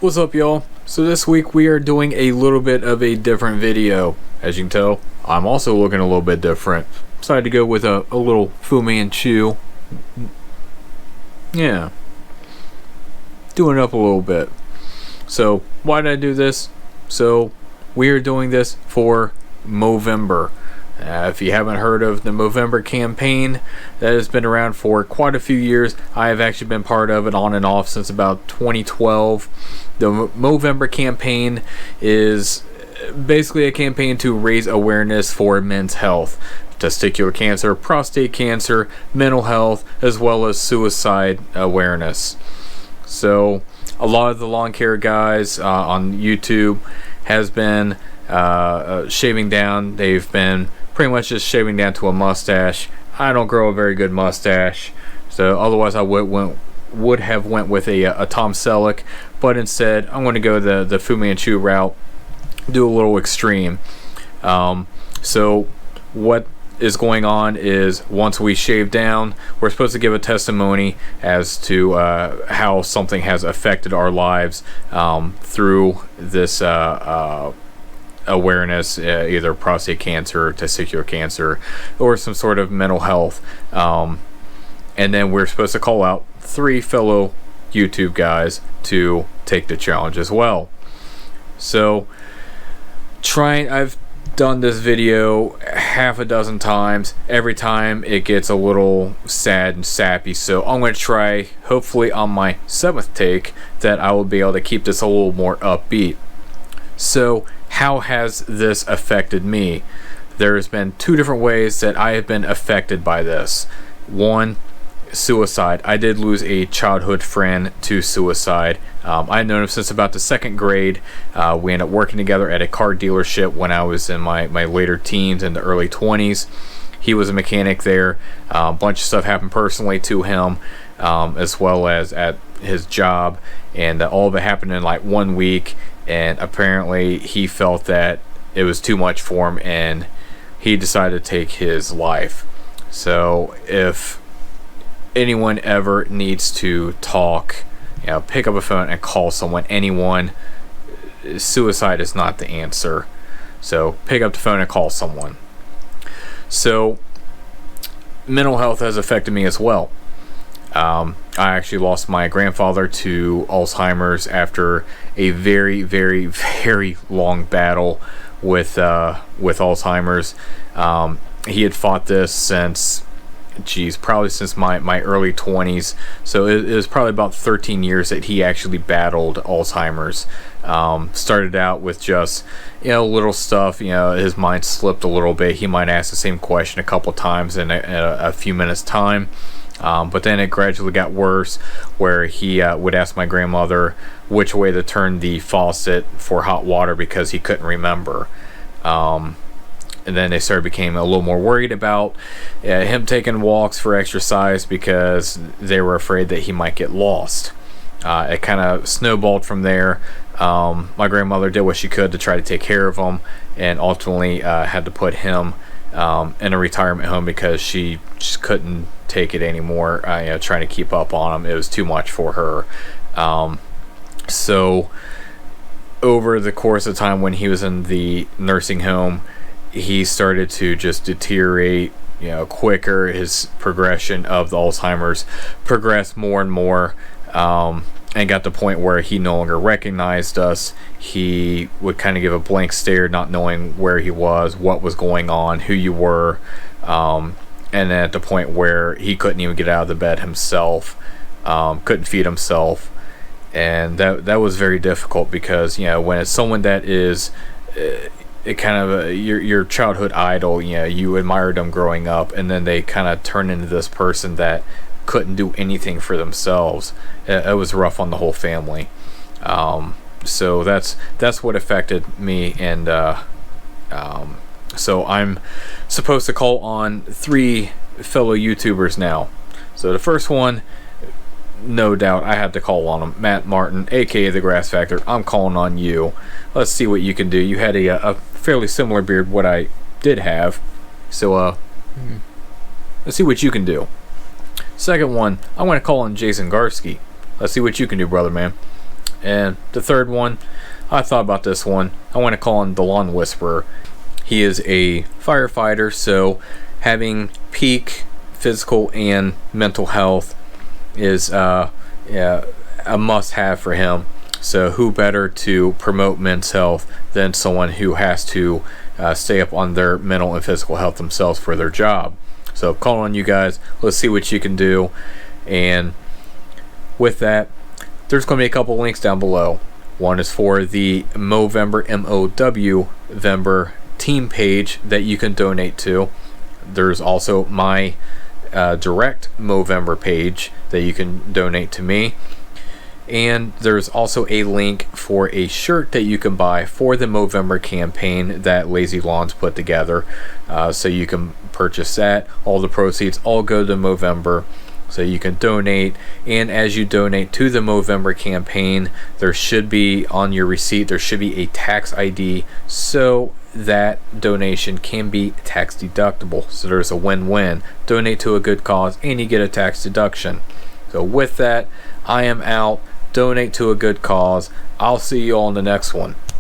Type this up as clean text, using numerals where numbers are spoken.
What's up, y'all? So this week we are doing a little bit of a different video. As you can tell, I'm also looking a little bit different. Decided to go with a little Fu Manchu. Yeah. Doing it up a little bit. So why did I do this? So we are doing this for Movember. If you haven't heard of the Movember campaign, that has been around for quite a few years. I have actually been part of it on and off since about 2012. The Movember campaign is basically a campaign to raise awareness for men's health, testicular cancer, prostate cancer, mental health, as well as suicide awareness. So a lot of the lawn care guys on YouTube has been shaving down. They've been pretty much just shaving down to a mustache. I don't grow a very good mustache, so otherwise I would have went with a Tom Selleck, but instead I'm going to go the Fu Manchu route, do a little extreme. So what is going on is once we shave down, we're supposed to give a testimony as to how something has affected our lives through this awareness, either prostate cancer, testicular cancer, or some sort of mental health. And then we're supposed to call out 3 fellow YouTube guys to take the challenge as well. So I've done this video half a dozen times. Every time it gets a little sad and sappy, so I'm going to try, hopefully on my 7th take, that I will be able to keep this a little more upbeat. So how has this affected me? There's been 2 different ways that I have been affected by this. One, suicide. I did lose a childhood friend to suicide. I had known him since about the 2nd grade. We ended up working together at a car dealership when I was in my later teens and the early 20s. He was a mechanic there. A bunch of stuff happened personally to him, as well as at his job, and all of it happened in like 1 week. And apparently he felt that it was too much for him, and he decided to take his life. So if anyone ever needs to talk, pick up a phone and call someone. Anyone. Suicide is not the answer. So pick up the phone and call someone. So mental health has affected me as well. I actually lost my grandfather to Alzheimer's after a very, very, very long battle with Alzheimer's. He had fought this since, probably since my early 20s. So it was probably about 13 years that he actually battled Alzheimer's. Started out with just little stuff. His mind slipped a little bit. He might ask the same question a couple times in a few minutes time. But then it gradually got worse, where he would ask my grandmother which way to turn the faucet for hot water because he couldn't remember. And then they became a little more worried about him taking walks for exercise because they were afraid that he might get lost. It kind of snowballed from there. My grandmother did what she could to try to take care of him, and ultimately had to put him in a retirement home because she just couldn't take it anymore. Trying to keep up on him, it was too much for her. So over the course of time when he was in the nursing home, he started to just deteriorate quicker. His progression of the Alzheimer's progressed more and more, and got to the point where he no longer recognized us. He would kind of give a blank stare, not knowing where he was, what was going on, who you were, and then at the point where he couldn't even get out of the bed himself, couldn't feed himself. And that was very difficult because when it's someone that is it kind of your childhood idol, you admired them growing up, and then they kind of turn into this person that couldn't do anything for themselves. It was rough on the whole family. So that's what affected me. And so I'm supposed to call on 3 fellow YouTubers now. So the first one, no doubt I had to call on him. Matt Martin, aka The Grass Factor. I'm calling on you. Let's see what you can do. You had a fairly similar beard what I did have. So let's see what you can do. Second one, I'm going to call on Jason Garski. Let's see what you can do, brother man. And the third one, I thought about this one. I want to call him the Lawn Whisperer. He is a firefighter, so having peak physical and mental health is a must-have for him. So who better to promote men's health than someone who has to stay up on their mental and physical health themselves for their job. So call on you guys. Let's see what you can do. And with that, there's going to be a couple links down below. One is for the Movember, Movember team page that you can donate to. There's also my direct Movember page that you can donate to me. And there's also a link for a shirt that you can buy for the Movember campaign that Lazy Lawns put together. So you can purchase that. All the proceeds all go to Movember. So you can donate. And as you donate to the Movember campaign, there should be on your receipt, there should be a tax ID so that donation can be tax deductible. So there's a win-win. Donate to a good cause and you get a tax deduction. So with that, I am out. Donate to a good cause. I'll see you all in the next one.